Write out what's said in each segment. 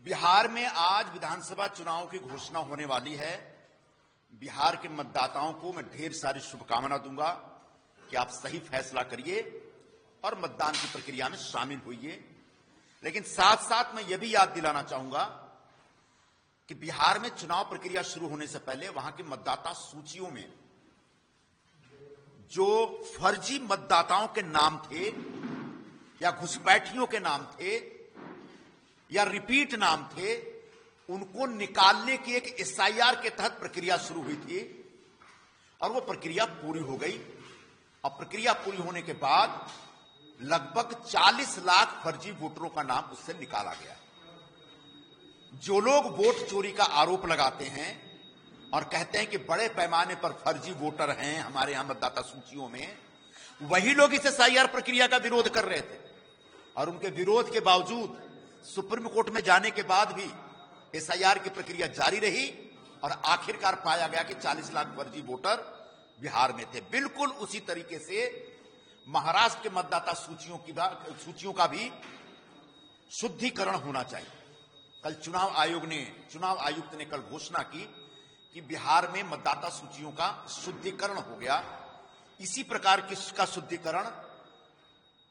बिहार में आज विधानसभा चुनाव की घोषणा होने वाली है। बिहार के मतदाताओं को मैं ढेर सारी शुभकामना दूंगा कि आप सही फैसला करिए और मतदान की प्रक्रिया में शामिल होइए। लेकिन साथ साथ मैं यह भी याद दिलाना चाहूंगा कि बिहार में चुनाव प्रक्रिया शुरू होने से पहले वहां के मतदाता सूचियों में जो फर्जी मतदाताओं के नाम थे या घुसपैठियों के नाम थे या रिपीट नाम थे, उनको निकालने की एक एसआईआर के तहत प्रक्रिया शुरू हुई थी और वो प्रक्रिया पूरी हो गई। और प्रक्रिया पूरी होने के बाद लगभग 40 लाख फर्जी वोटरों का नाम उससे निकाला गया। जो लोग वोट चोरी का आरोप लगाते हैं और कहते हैं कि बड़े पैमाने पर फर्जी वोटर हैं हमारे यहां मतदाता सूचियों में, वही लोग इस एसआईआर प्रक्रिया का विरोध कर रहे थे। और उनके विरोध के बावजूद सुप्रीम कोर्ट में जाने के बाद भी एसआईआर की प्रक्रिया जारी रही और आखिरकार पाया गया कि 40 लाख फर्जी वोटर बिहार में थे। बिल्कुल उसी तरीके से महाराष्ट्र के मतदाता सूचियों का भी शुद्धिकरण होना चाहिए। कल चुनाव आयुक्त ने कल घोषणा की कि बिहार में मतदाता सूचियों का शुद्धिकरण हो गया। इसी प्रकार का शुद्धिकरण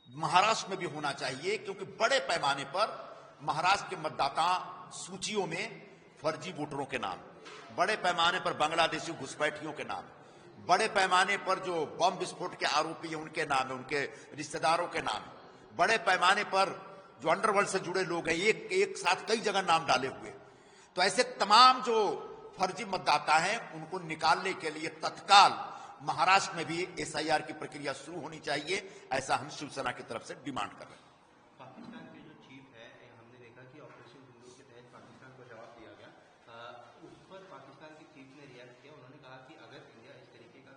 महाराष्ट्र में भी होना चाहिए, क्योंकि बड़े पैमाने पर महाराष्ट्र के मतदाता सूचियों में फर्जी वोटरों के नाम, बड़े पैमाने पर बांग्लादेशी घुसपैठियों के नाम, बड़े पैमाने पर जो बम विस्फोट के आरोपी हैं उनके नाम है, उनके रिश्तेदारों के नाम, बड़े पैमाने पर जो अंडरवर्ल्ड से जुड़े लोग हैं एक साथ कई जगह नाम डाले हुए। तो ऐसे तमाम जो फर्जी मतदाता हैं उनको निकालने के लिए तत्काल महाराष्ट्र में भी एसआईआर की प्रक्रिया शुरू होनी चाहिए, ऐसा हम शिवसेना की तरफ से डिमांड कर रहे हैं। पाकिस्तान के जो चीफ है, हमने देखा कि ऑपरेशन सिंदूर के तहत पाकिस्तान को जवाब दिया गया। उस पर पाकिस्तान के चीफ ने रिएक्ट किया। उन्होंने कहा कि अगर इंडिया इस तरीके का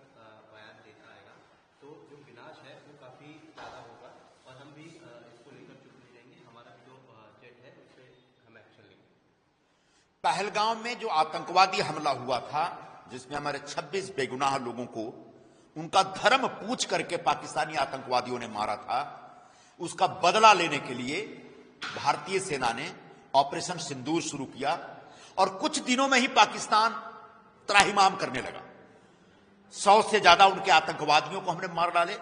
बयान देता आएगा तो जो विनाश है वो काफी ज्यादा होगा और हम भी इसको लेकर चुप नहीं रहेंगे। हमारा जो जेट है उस पर हम एक्शन लेंगे। पहलगांव में जो आतंकवादी हमला हुआ था, जिसमें हमारे 26 बेगुनाह लोगों को उनका धर्म पूछ करके पाकिस्तानी आतंकवादियों ने मारा था, उसका बदला लेने के लिए भारतीय सेना ने ऑपरेशन सिंदूर शुरू किया और कुछ दिनों में ही पाकिस्तान त्राहिमाम करने लगा। 100 से ज्यादा उनके आतंकवादियों को हमने मार डाले,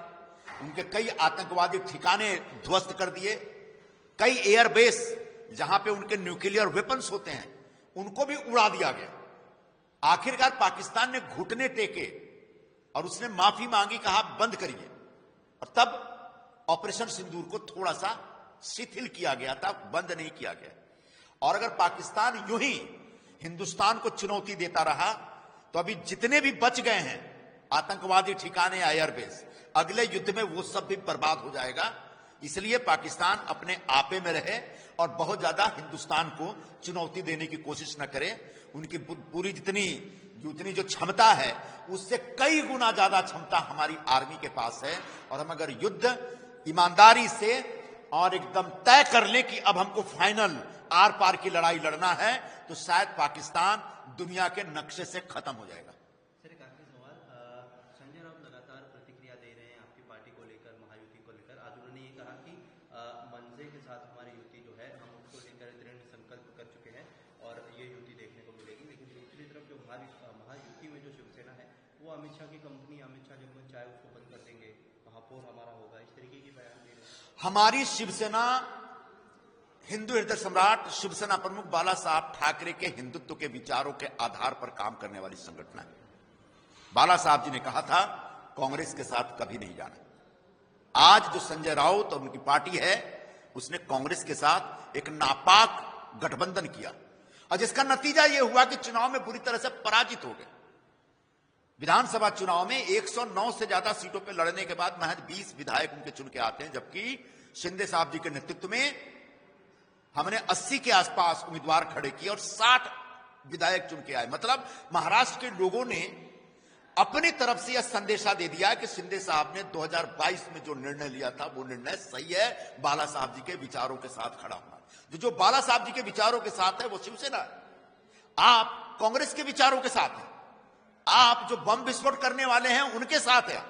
उनके कई आतंकवादी ठिकाने ध्वस्त कर दिए, कई एयरबेस जहां पे उनके न्यूक्लियर वेपन्स होते हैं उनको भी उड़ा दिया गया। आखिरकार पाकिस्तान ने घुटने टेके और उसने माफी मांगी, कहा बंद करिए, और तब ऑपरेशन सिंदूर को थोड़ा सा शिथिल किया गया था, बंद नहीं किया गया। और अगर पाकिस्तान यूं ही हिंदुस्तान को चुनौती देता रहा तो अभी जितने भी बच गए हैं आतंकवादी ठिकाने या एयरबेस, अगले युद्ध में वो सब भी बर्बाद हो जाएगा। इसलिए पाकिस्तान अपने आपे में रहे और बहुत ज्यादा हिंदुस्तान को चुनौती देने की कोशिश न करे। उनकी पूरी जितनी जो क्षमता है उससे कई गुना ज्यादा क्षमता हमारी आर्मी के पास है। और हम अगर युद्ध ईमानदारी से और एकदम तय कर ले कि अब हमको फाइनल आर पार की लड़ाई लड़ना है, तो शायद पाकिस्तान दुनिया के नक्शे से खत्म हो जाएगा। सर, एक आखिरी सवाल। संजय राउत लगातार प्रतिक्रिया दे रहे हैं आपकी पार्टी को लेकर, महायुति को लेकर। आज उन्होंने ये कहा कि मनसे के साथ हमारी युति जो है हम उसको लेकर दृढ़ संकल्प कर चुके हैं और ये युति देखने को मिलेगी। लेकिन दूसरी तरफ जो महायुति में जो शिवसेना है वो अमित शाह की कंपनी, अमित शाह जब मन चाहे उसको बंद कर देंगे, महापौर हमारा होगा, इस तरीके की बयान दे रहे हैं। हमारी शिवसेना हिंदू हृदय सम्राट शिवसेना प्रमुख बाला साहब ठाकरे के हिंदुत्व के विचारों के आधार पर काम करने वाली संगठन है। बाला साहब जी ने कहा था कांग्रेस के साथ कभी नहीं जाना। आज जो संजय राउत और उनकी पार्टी है उसने कांग्रेस के साथ एक नापाक गठबंधन किया और जिसका नतीजा यह हुआ कि चुनाव में बुरी तरह से पराजित हो गए। विधानसभा चुनाव में 109 से ज्यादा सीटों पर लड़ने के बाद महज 20 विधायक उनके चुन के आते हैं, जबकि शिंदे साहब जी के नेतृत्व में हमने 80 के आसपास उम्मीदवार खड़े किए और 60 विधायक चुन के आए। मतलब महाराष्ट्र के लोगों ने अपनी तरफ से यह संदेशा दे दिया कि शिंदे साहब ने 2022 में जो निर्णय लिया था वो निर्णय सही है, बाला साहब जी के विचारों के साथ खड़ा होना। जो बाला साहब जी के विचारों के साथ है वो शिवसेना है। आप कांग्रेस के विचारों के साथ हैं, आप जो बम विस्फोट करने वाले हैं उनके साथ हैं,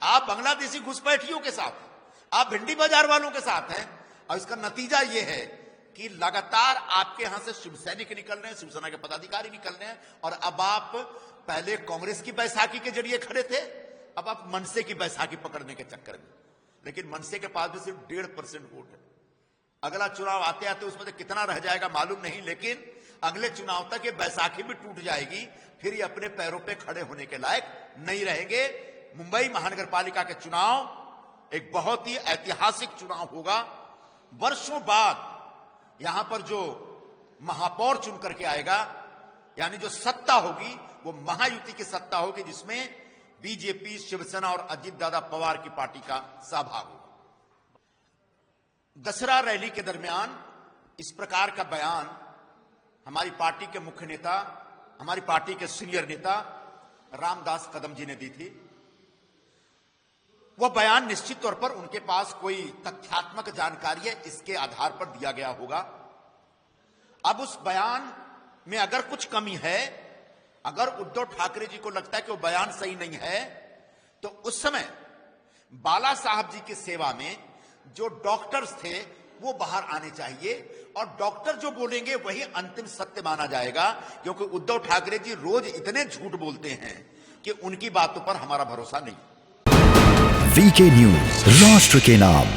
आप बांग्लादेशी घुसपैठियों के साथ हैं, आप भिंडी बाजार वालों के साथ हैं। और इसका नतीजा यह है कि लगातार आपके यहां से शिव सैनिक निकल रहे हैं, शिवसेना के पदाधिकारी निकल रहे हैं, और अब आप पहले कांग्रेस की बैसाखी के जरिए खड़े थे, अब आप मनसे की बैसाखी पकड़ने के चक्कर में। लेकिन मनसे के पास भी सिर्फ 1.5% वोट है। अगला चुनाव आते आते उसमें से कितना रह जाएगा मालूम नहीं, लेकिन अगले चुनाव तक ये बैसाखी भी टूट जाएगी, फिर ये अपने पैरों पे खड़े होने के लायक नहीं रहेंगे। मुंबई महानगर पालिका के चुनाव एक बहुत ही ऐतिहासिक चुनाव होगा। वर्षों बाद यहां पर जो महापौर चुन करके आएगा, यानी जो सत्ता होगी वो महायुति की सत्ता होगी, जिसमें बीजेपी, शिवसेना और अजित दादा पवार की पार्टी का सहभाग होगा। दशहरा रैली के दरमियान इस प्रकार का बयान हमारी पार्टी के मुख्य नेता, हमारी पार्टी के सीनियर नेता रामदास कदम जी ने दी थी। वह बयान निश्चित तौर पर उनके पास कोई तथ्यात्मक जानकारी है, इसके आधार पर दिया गया होगा। अब उस बयान में अगर कुछ कमी है, अगर उद्धव ठाकरे जी को लगता है कि वो बयान सही नहीं है, तो उस समय बाला साहब जी की सेवा में जो डॉक्टर्स थे वो बाहर आने चाहिए, और डॉक्टर जो बोलेंगे वही अंतिम सत्य माना जाएगा, क्योंकि उद्धव ठाकरे जी रोज इतने झूठ बोलते हैं कि उनकी बातों पर हमारा भरोसा नहीं। वीके न्यूज, राष्ट्र के नाम।